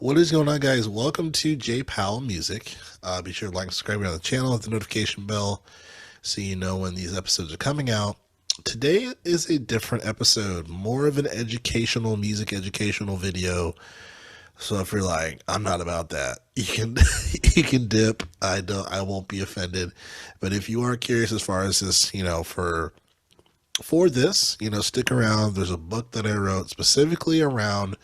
What is going on, guys? Welcome to J Powell Music. Be sure to like and subscribe on the channel, hit the notification bell so you know when these episodes are coming out. Today is a different episode, more of an educational educational video. So if you're like, I'm not about that, you can you can dip. I won't be offended. But if you are curious as far as this, for this, stick around. There's a book that I wrote specifically around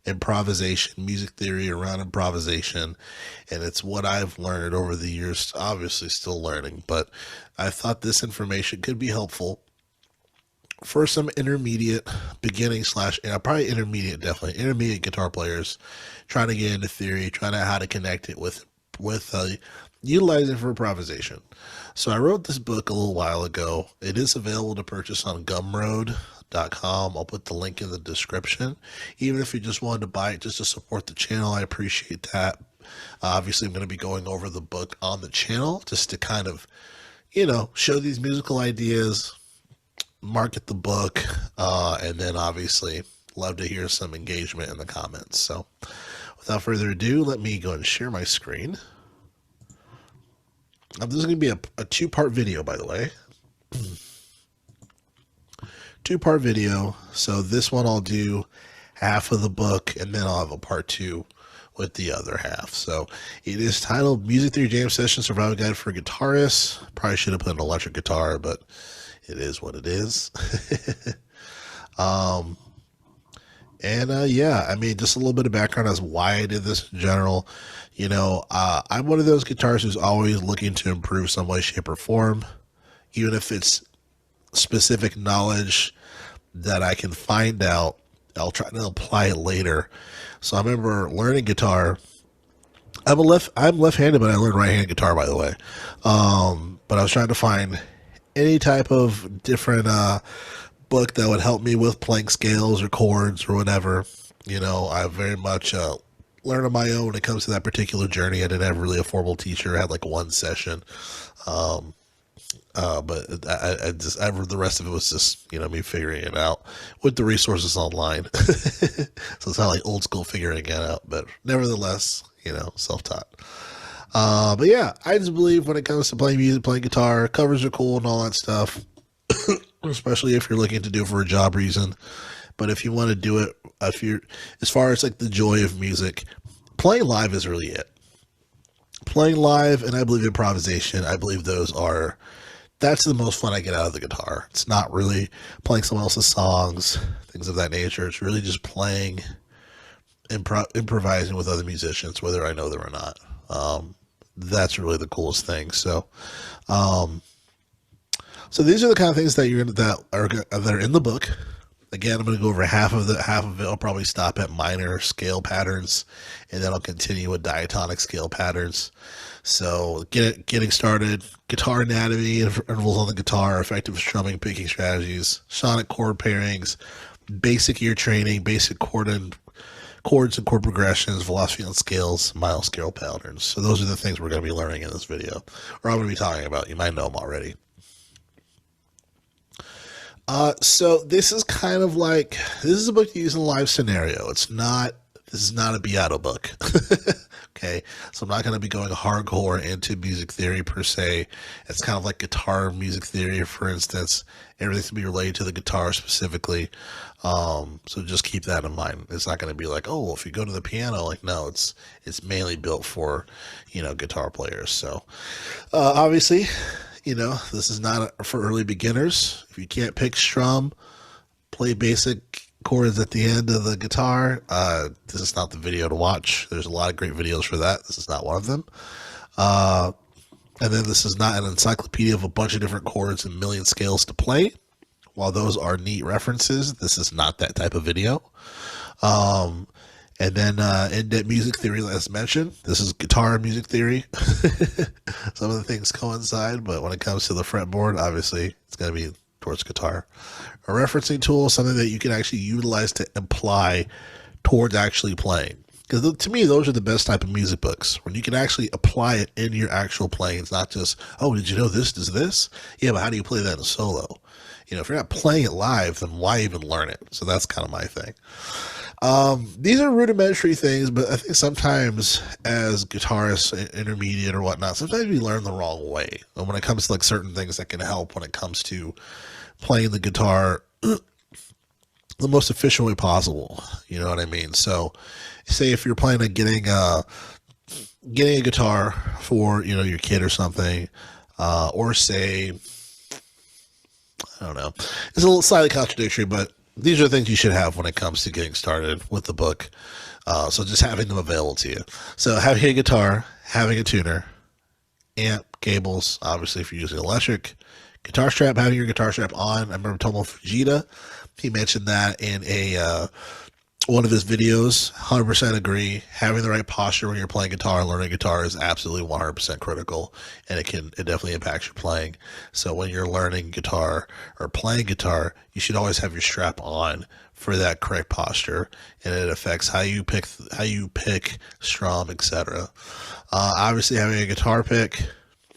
improvisation, music theory around improvisation, and it's what I've learned over the years, obviously still learning, but I thought this information could be helpful for some intermediate, beginning slash, probably intermediate, definitely intermediate guitar players trying to get into theory, trying to how to connect it with utilize it for improvisation. So I wrote this book a little while ago. It is available to purchase on Gumroad.com. I'll put the link in the description. Even if you just wanted to buy it just to support the channel, I appreciate that. Obviously, I'm going to be going over the book on the channel just to kind of, show these musical ideas, market the book, and then obviously love to hear some engagement in the comments. So without further ado, let me go ahead and share my screen. This is going to be a two-part video, by the way. Two-part video. So this one I'll do half of the book, and then I'll have a part two with the other half. So it is titled Music Theory Jam Session Survival Guide for Guitarists. Probably should have put an electric guitar, but it is what it is. Yeah, I mean, just a little bit of background as why I did this in general. I'm one of those guitarists who's always looking to improve some way, shape, or form, even if it's specific knowledge that I can find out. I'll try to apply it later. So I remember learning guitar. I'm left-handed, but I learned right-handed guitar, by the way. But I was trying to find any type of different book that would help me with playing scales or chords or whatever. I very much learn on my own when it comes to that particular journey. I didn't have really a formal teacher. I had like one session. But the rest of it was just, me figuring it out with the resources online. So it's not like old school figuring it out, but nevertheless, self-taught. But yeah, I just believe when it comes to playing music, playing guitar, covers are cool and all that stuff, especially if you're looking to do it for a job reason. But if you want to do it, as far as like the joy of music, playing live is really it. Playing live, and I believe improvisation, I believe that's the most fun I get out of the guitar. It's not really playing someone else's songs, things of that nature. It's really just playing, improvising with other musicians, whether I know them or not. That's really the coolest thing. So these are the kind of things that are in the book. Again, I'm going to go over half of it. I'll probably stop at minor scale patterns, and then I'll continue with diatonic scale patterns. So getting started, guitar anatomy, intervals on the guitar, effective strumming, picking strategies, sonic chord pairings, basic ear training, basic chords and chord progressions, velocity on scales, mild scale patterns. So those are the things we're going to be learning in this video, or I'm going to be talking about. You might know them already. So this is kind of like, this is a book to use in a live scenario. This is not a Beato book. Okay. So I'm not going to be going hardcore into music theory per se. It's kind of like guitar music theory, for instance. Everything's going to be related to the guitar specifically. So just keep that in mind. It's not going to be like, oh, well, if you go to the piano, like, no, it's mainly built for, guitar players. So, obviously, this is not for early beginners. If you can't pick strum, play basic chords at the end of the guitar, this is not the video to watch. There's a lot of great videos for that. This is not one of them. And then this is not an encyclopedia of a bunch of different chords and million scales to play. While those are neat references, this is not that type of video. And then in-depth music theory, as mentioned, this is guitar music theory. Some of the things coincide, but when it comes to the fretboard, obviously, it's going to be towards guitar. A referencing tool is something that you can actually utilize to apply towards actually playing. Because to me, those are the best type of music books, when you can actually apply it in your actual playing. It's not just, oh, did you know this does this? Yeah, but how do you play that in a solo? if you're not playing it live, then why even learn it? So that's kind of my thing. These are rudimentary things, but I think sometimes as guitarists, intermediate or whatnot, sometimes we learn the wrong way. And when it comes to like certain things that can help when it comes to playing the guitar the most efficient way possible. You know what I mean? So say if you're planning on getting a guitar for, your kid or something, or say, I don't know, it's a little slightly contradictory, but these are things you should have when it comes to getting started with the book. So just having them available to you. So having a guitar, having a tuner, amp, cables, obviously if you're using electric, guitar strap, having your guitar strap on. I remember Tomo Fujita, he mentioned that in one of his videos. 100% agree. Having the right posture when you're playing guitar and learning guitar is absolutely 100% critical, and it definitely impacts your playing. So when you're learning guitar or playing guitar, you should always have your strap on for that correct posture, and it affects how you pick, strum, etc. Obviously, having a guitar pick,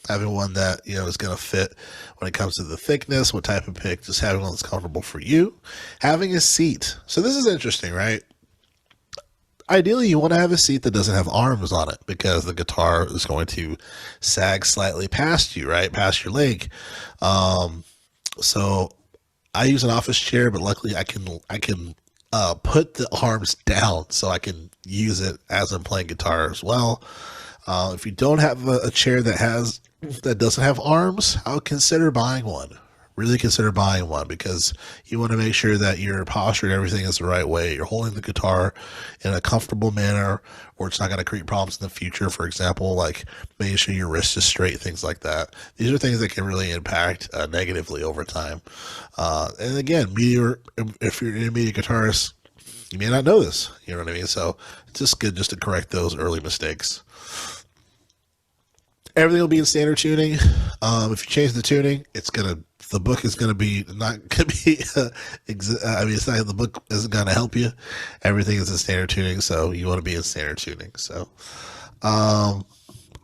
having one that is going to fit when it comes to the thickness, what type of pick, just having one that's comfortable for you. Having a seat. So this is interesting, right? Ideally, you want to have a seat that doesn't have arms on it, because the guitar is going to sag slightly past you, right? Past your leg. So I use an office chair, but luckily I can put the arms down so I can use it as I'm playing guitar as well. If you don't have a chair that doesn't have arms, I would consider buying one. Really consider buying one, because you want to make sure that your posture and everything is the right way. You're holding the guitar in a comfortable manner, or it's not going to create problems in the future. For example, like making sure your wrist is straight, things like that. These are things that can really impact negatively over time. And again, if you're an intermediate guitarist, you may not know this. You know what I mean? So it's just good just to correct those early mistakes. Everything will be in standard tuning. If you change the tuning, the book is gonna be not gonna be. It's not, the book isn't gonna help you. Everything is in standard tuning, so you want to be in standard tuning. So, I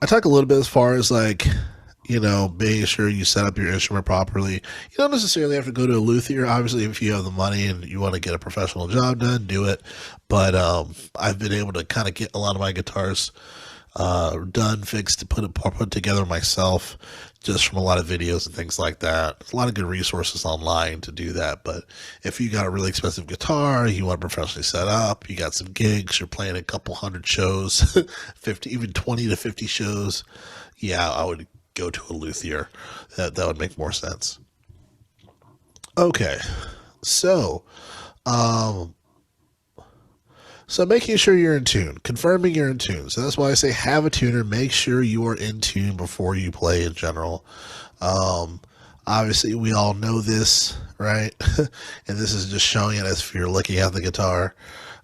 talk a little bit as far as making sure you set up your instrument properly. You don't necessarily have to go to a luthier. Obviously, if you have the money and you want to get a professional job done, do it. But I've been able to kind of get a lot of my guitars done, fixed, put together myself, just from a lot of videos and things like that. There's a lot of good resources online to do that. But if you got a really expensive guitar, you want to professionally set up, you got some gigs, you're playing a couple hundred shows, 50, even 20 to 50 shows, yeah, I would go to a luthier. That would make more sense. Okay, so making sure you're in tune, confirming you're in tune. So that's why I say have a tuner. Make sure you are in tune before you play in general. Obviously, we all know this, right? And this is just showing it as if you're looking at the guitar.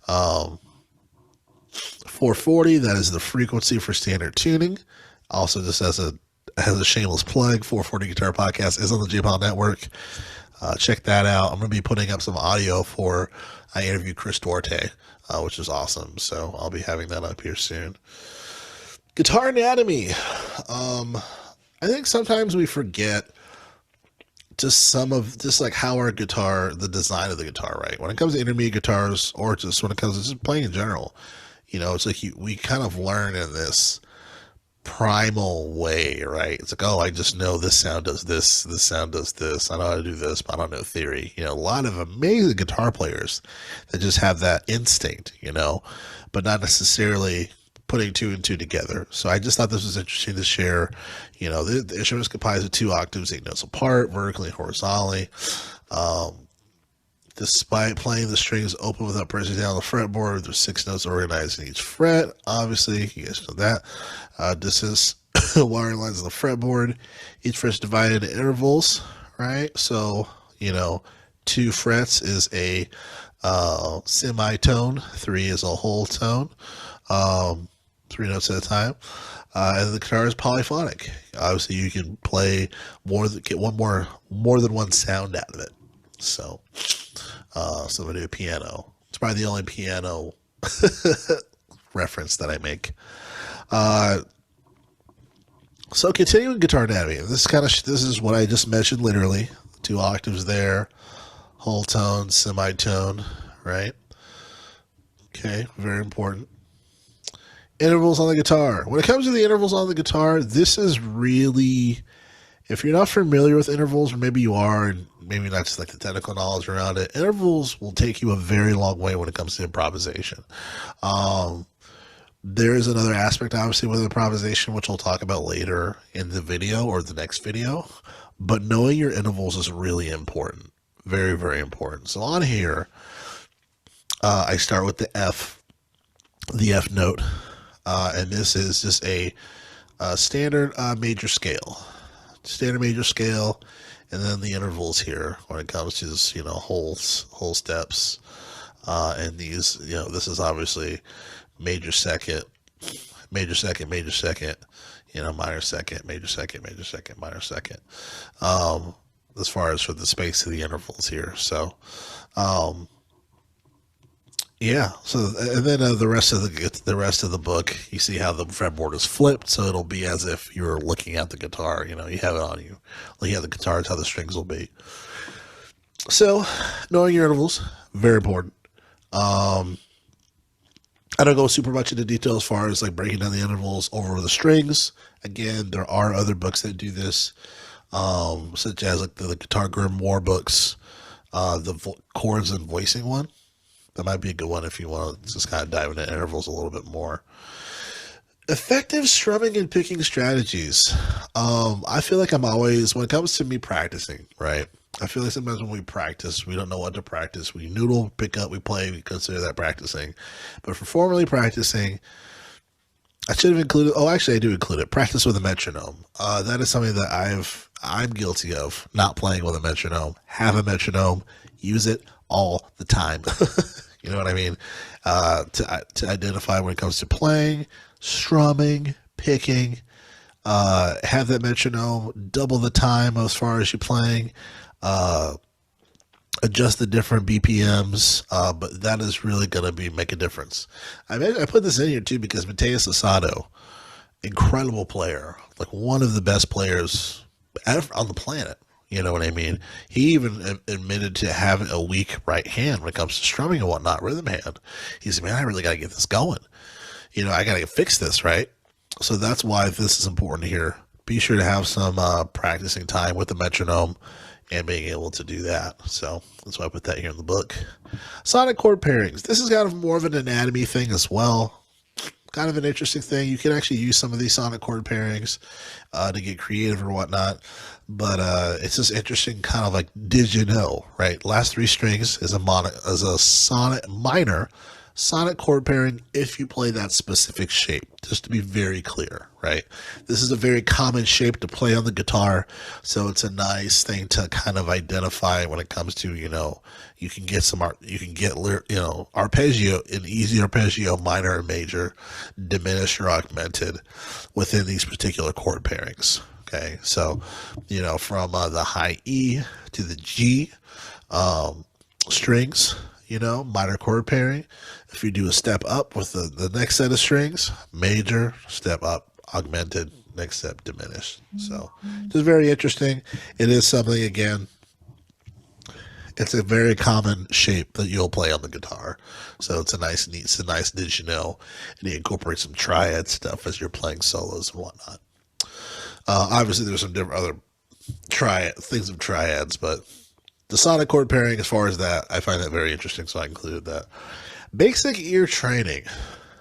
440, that is the frequency for standard tuning. Also, just as a shameless plug, 440 Guitar Podcast is on the J-Powell Network. Check that out. I'm going to be putting up some audio for I interviewed Chris Duarte, which is awesome. So I'll be having that up here soon. Guitar anatomy. I think sometimes we forget just like how our guitar, the design of the guitar, right? When it comes to intermediate guitars, or just when it comes to just playing in general, it's like we kind of learn in this primal way, right? It's like, oh, I just know this sound does this sound does this, I know how to do this, but I don't know theory. A lot of amazing guitar players that just have that instinct, but not necessarily putting two and two together. So I just thought this was interesting to share. The instrument is comprised of 2 octaves, 8 notes apart, vertically and horizontally. Despite playing the strings open without pressing down the fretboard, there's 6 notes organized in each fret. Obviously, you guys know that. Distance wiring lines on the fretboard. Each fret's divided into intervals, right? So, 2 frets is a semitone, 3 is a whole tone, 3 notes at a time. And the guitar is polyphonic. Obviously, you can play get more than one sound out of it. So I'm going to do a piano. It's probably the only piano reference that I make. So continuing guitar anatomy. This is what I just mentioned, literally 2 octaves there, whole tone, semitone, right? Okay, very important. Intervals on the guitar. When it comes to the intervals on the guitar, this is really, if you're not familiar with intervals, or maybe you are, and maybe not just like the technical knowledge around it, intervals will take you a very long way when it comes to improvisation. There is another aspect, obviously, with improvisation, which I'll talk about later in the video or the next video. But knowing your intervals is really important. Very, very important. So on here, I start with the F note. And this is just a standard major scale. Standard major scale. And then the intervals here when it comes to this, whole steps. And these, this is obviously major second, major second, major second, minor second, major second, major second, minor second. As far as for the space of the intervals here. So, yeah. So, and then the rest of the book, you see how the fretboard is flipped, so it'll be as if you're looking at the guitar. You have it on you. Looking at the guitar is how the strings will be. So, knowing your intervals, very important. I don't go super much into detail as far as like breaking down the intervals over the strings. Again, there are other books that do this, such as like the Guitar Grimoire books, the chords and voicing one. That might be a good one if you want to just kind of dive into intervals a little bit more. Effective strumming and picking strategies. I feel like I'm always, when it comes to me practicing, right? I feel like sometimes when we practice, we don't know what to practice. We noodle, pick up, we play, we consider that practicing. But for formally practicing, I should have included, actually I do include it, practice with a metronome. That is something that I'm guilty of, not playing with a metronome. Have a metronome, use it all the time. You know what I mean? To identify when it comes to playing, strumming, picking, have that metronome, double the time as far as you're playing, adjust the different BPMs, but that is really going to make a difference. I put this in here too because Mateus Asado, incredible player, like one of the best players on the planet. You know what I mean? He even admitted to having a weak right hand when it comes to strumming and whatnot, rhythm hand. He said, man, I really got to get this going. I got to fix this, right? So that's why this is important here. Be sure to have some practicing time with the metronome and being able to do that. So that's why I put that here in the book. Sonic chord pairings. This is kind of more of an anatomy thing as well. Kind of an interesting thing. You can actually use some of these sonic chord pairings to get creative or whatnot. But it's just interesting, kind of like, did you know, right? Last 3 strings is a minor sonic chord pairing if you play that specific shape, just to be very clear, right? This is a very common shape to play on the guitar, so it's a nice thing to kind of identify when it comes to, you can get arpeggio, an easy arpeggio, minor and major, diminished or augmented within these particular chord pairings. Okay, so, from the high E to the G strings, minor chord pairing. If you do a step up with the next set of strings, major, step up, augmented, next step, diminished. So, just very interesting. It is something, again, it's a very common shape that you'll play on the guitar. So it's a nice did you know, and you incorporate some triad stuff as you're playing solos and whatnot. Obviously, there's some different other things of triads, but the sonic chord pairing, as far as that, I find that very interesting, so I included that. Basic ear training.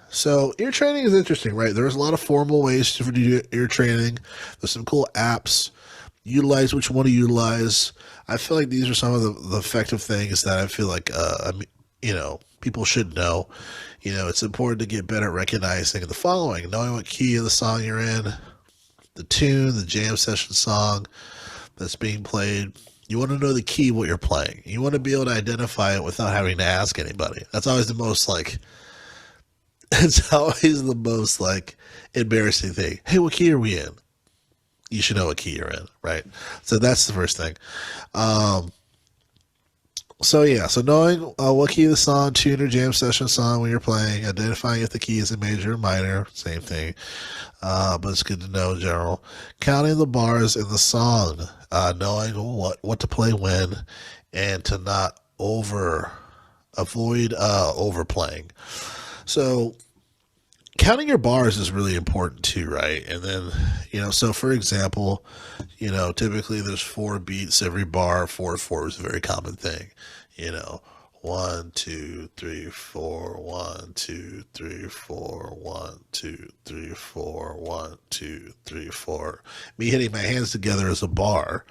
So ear training is interesting, right? There's a lot of formal ways to do ear training. There's some cool apps. Utilize which one to utilize. I feel like these are some of the effective things that I feel like, people should know. It's important to get better at recognizing the following: knowing what key of the song you're in, the tune, the jam session song that's being played. You want to know the key of what you're playing. You want to be able to identify it without having to ask anybody. That's always the most embarrassing thing. Hey, what key are we in? You should know what key you're in, right? So that's the first thing. So yeah, so knowing what key the song, tune or jam session song when you're playing, identifying if the key is a major or minor, same thing. But it's good to know in general. Counting the bars in the song, knowing what to play when, and to not avoid overplaying. So counting your bars is really important too, right? And then, so for example, typically there's 4 beats every bar. 4 4 is a very common thing. You know, 1 2 3 4, 1 2 3 4, 1 2 3 4, 1 2 3 4. Me hitting my hands together as a bar,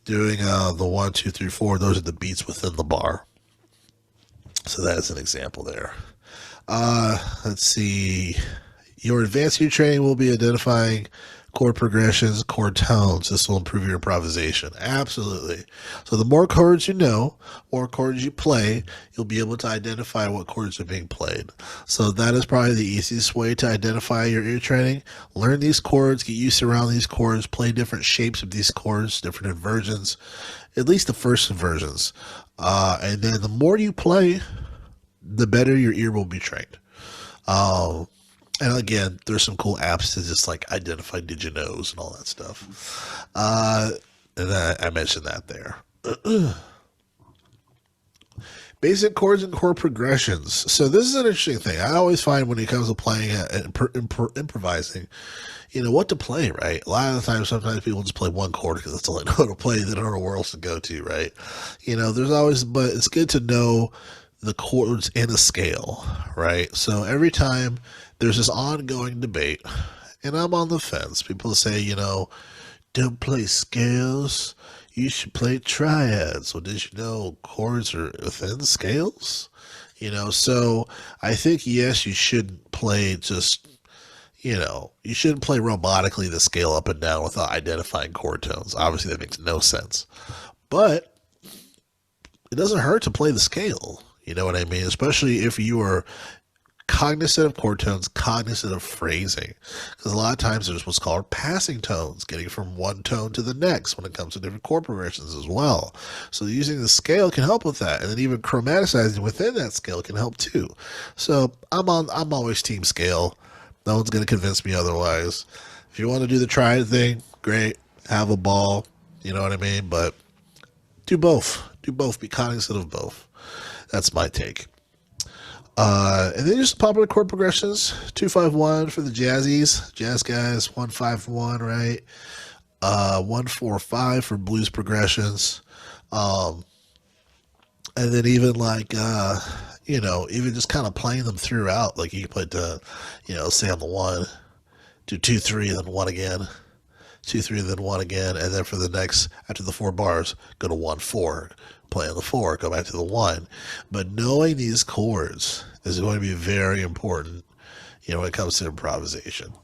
doing the 1 2 3 4. Those are the beats within the bar. So that is an example there. Let's see. Your advanced year training will be identifying chord progressions, chord tones. This will improve your improvisation. Absolutely. So the more chords you know, more chords you play, you'll be able to identify what chords are being played. So that is probably the easiest way to identify your ear training. Learn these chords, get used to around these chords, play different shapes of these chords, different inversions, at least the first inversions. And then the more you play, the better your ear will be trained. And again, there's some cool apps to just like identify diginos and all that stuff. And I mentioned that there. Basic chords and chord progressions. So this is an interesting thing. I always find when it comes to playing and improvising, what to play, right? A lot of the time, sometimes people just play one chord because that's all they know how to play. They don't know where else to go to, right? There's always, but it's good to know the chords in a scale, right? So every time there's this ongoing debate, and I'm on the fence. People say, don't play scales. You should play triads. Well, did you know chords are within scales? So I think, yes, you shouldn't play just, you shouldn't play robotically the scale up and down without identifying chord tones. Obviously, that makes no sense. But it doesn't hurt to play the scale. You know what I mean? Especially if you are cognizant of chord tones, cognizant of phrasing. Because a lot of times there's what's called passing tones, getting from one tone to the next when it comes to different chord progressions as well. So using the scale can help with that. And then even chromaticizing within that scale can help too. So I'm always team scale. No one's going to convince me otherwise. If you want to do the triad thing, great. Have a ball. You know what I mean? But do both. Do both. Be cognizant of both. That's my take. And then just popular chord progressions. 2-5-1 for the jazzies, jazz guys. 1-5-1, right? 1-4-5 for blues progressions. And then even like even just kind of playing them throughout. Like you can play say on the 1, do 2-3, then 1 again. 2-3, then 1 again, and then for the next, after the 4 bars, go to 1-4, play on the 4, go back to the 1. But knowing these chords is going to be very important, when it comes to improvisation.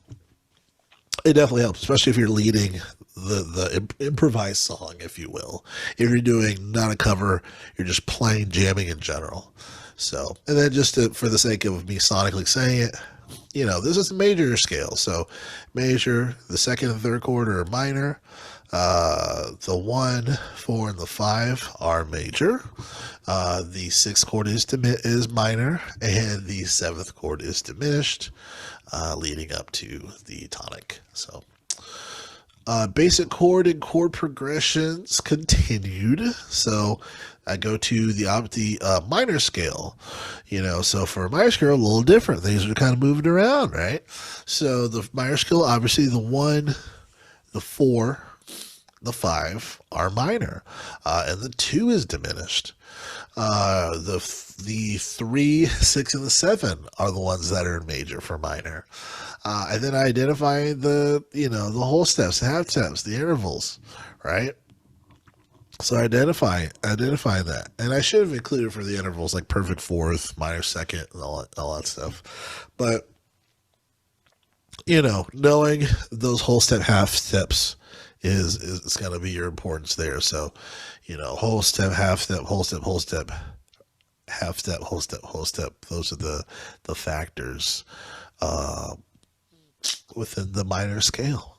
It definitely helps, especially if you're leading the improvised song, if you will. If you're doing not a cover, you're just playing, jamming in general. So, and then just for the sake of me sonically saying it, this is a major scale. So major, the second and third chord are minor. The 1, 4, and the 5 are major. The 6th chord is minor, and the 7th chord is diminished, leading up to the tonic. So basic chord and chord progressions continued. So I go to the minor scale, so for a minor scale, a little different. Things are kind of moving around, right? So the minor scale, obviously the 1, the 4, the 5 are minor, and the 2 is diminished. The 3, 6, and the 7 are the ones that are major for minor. And then identifying the whole steps, the half steps, the intervals, right? So identifying that. And I should have included for the intervals like perfect fourth, minor second, and all that stuff. But, knowing those whole step, half steps is going to be your importance there. So, whole step, half step, whole step, whole step, half step, whole step, whole step. Those are the factors within the minor scale.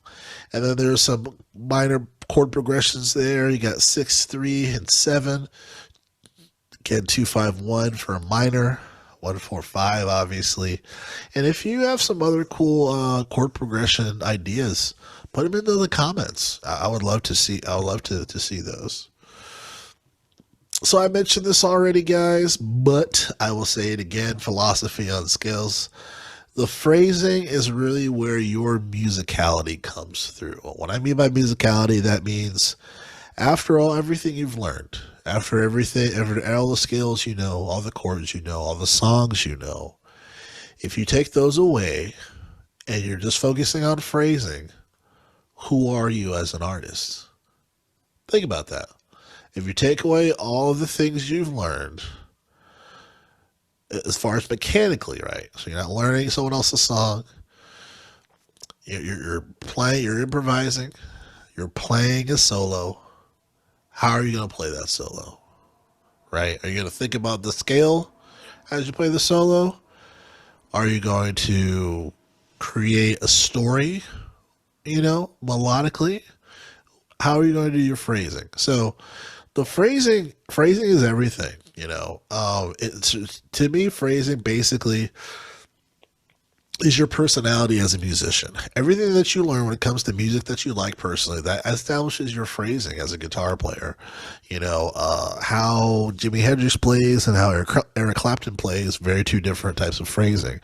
And then there's some minor chord progressions there. You got 6, 3, and 7. Again, 251 for a minor, 145 obviously. And if you have some other cool chord progression ideas, put them into the comments. I would love to see. I would love to see those. So I mentioned this already, guys, but I will say it again. Philosophy on scales. The phrasing is really where your musicality comes through. What I mean by musicality, that means after everything you've learned, after all the scales you know, all the chords you know, all the songs you know, if you take those away and you're just focusing on phrasing, who are you as an artist? Think about that. If you take away all of the things you've learned, as far as mechanically, right? So you're not learning someone else's song. You're playing, you're improvising, you're playing a solo. How are you going to play that solo? Right? Are you going to think about the scale as you play the solo? Are you going to create a story, melodically? How are you going to do your phrasing? So the phrasing is everything, It's, to me, phrasing basically is your personality as a musician. Everything that you learn when it comes to music that you like personally, that establishes your phrasing as a guitar player. How Jimi Hendrix plays and how Eric Clapton plays, very two different types of phrasing.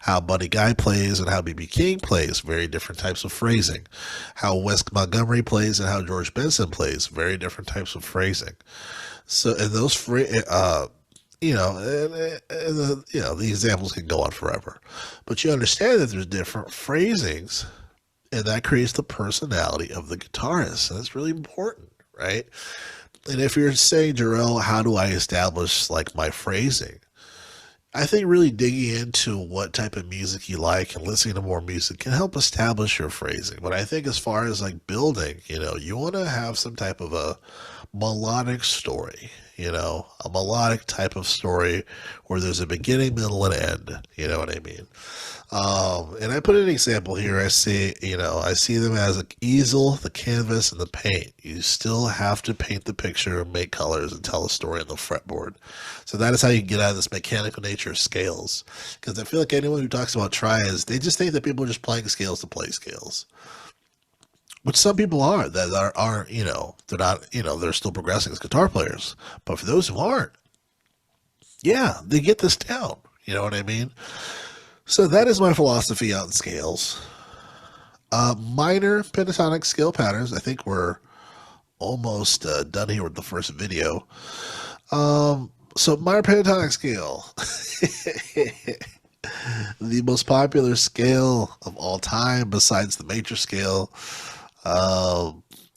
How Buddy Guy plays and how B.B. King plays, very different types of phrasing. How Wes Montgomery plays and how George Benson plays, very different types of phrasing. So, and those the examples can go on forever, but you understand that there's different phrasings, and that creates the personality of the guitarist, and that's really important, right? And if you're saying, Jarrell, how do I establish like my phrasing? I think really digging into what type of music you like and listening to more music can help establish your phrasing. But I think as far as like building, you want to have some type of a melodic story, a melodic type of story where there's a beginning, middle, and end. You know what I mean? And I put an example here. I see them as an easel, the canvas, and the paint. You still have to paint the picture, make colors, and tell a story on the fretboard. So that is how you get out of this mechanical nature of scales. Because I feel like anyone who talks about triads, they just think that people are just playing scales to play scales. Which some people are, that aren't, they're not, they're still progressing as guitar players. But for those who aren't, yeah, they get this down. You know what I mean? So that is my philosophy on scales. Minor pentatonic scale patterns. I think we're almost done here with the first video. So minor pentatonic scale. The most popular scale of all time besides the major scale.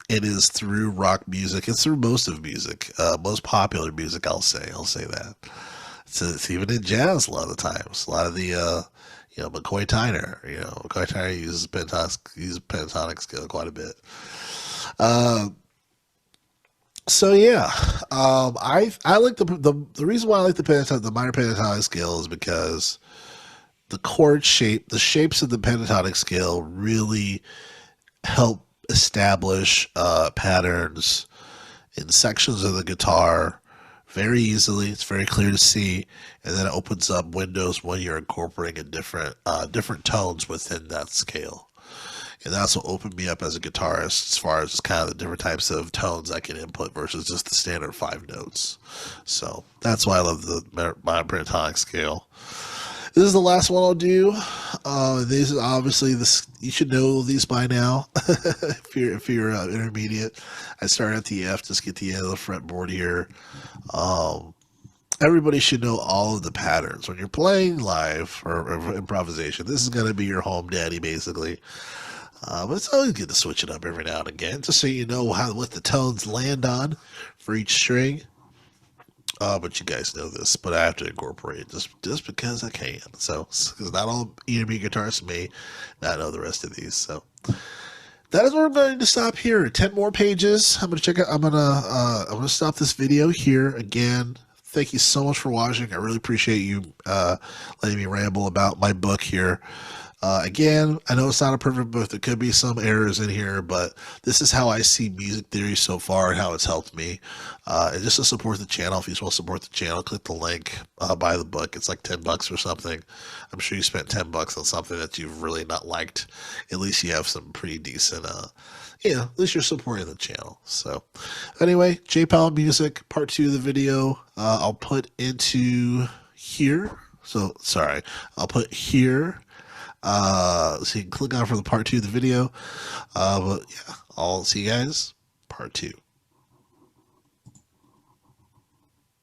It is through rock music. It's through most of music. Most popular music, I'll say that. It's even in jazz a lot of the times. A lot of the McCoy Tyner. McCoy Tyner uses pentatonic scale quite a bit. So yeah, I like the reason why I like the minor pentatonic scale is because the chord shape, the shapes of the pentatonic scale really help establish patterns in sections of the guitar very easily. It's very clear to see, and then it opens up windows when you're incorporating different tones within that scale. And that's what opened me up as a guitarist as far as kind of the different types of tones I can input versus just the standard 5 notes. So that's why I love the minor pentatonic scale. This is the last one I'll do. These are obviously you should know these by now. if you're intermediate, I start at the F, just get the end of the fretboard here. Everybody should know all of the patterns when you're playing live or improvisation. This is going to be your home daddy, basically. But it's always good to switch it up every now and again, just so you know what the tones land on for each string. But you guys know this, but I have to incorporate it just because I can. So, because not all EMB guitarists may not know the rest of these. So, that is where I'm going to stop here. 10 more pages. I'm gonna stop this video here again. Thank you so much for watching. I really appreciate you letting me ramble about my book here. Again, I know it's not a perfect book. There could be some errors in here, but this is how I see music theory so far and how it's helped me. And just to support the channel, if you just want to support the channel, click the link, buy the book. It's like $10 or something. I'm sure you spent $10 on something that you've really not liked. At least you have some pretty decent, at least you're supporting the channel. So anyway, J Powell Music, part 2 of the video, I'll put into here. So sorry, I'll put here. So you can click on for the part 2 of the video. But yeah, I'll see you guys part 2.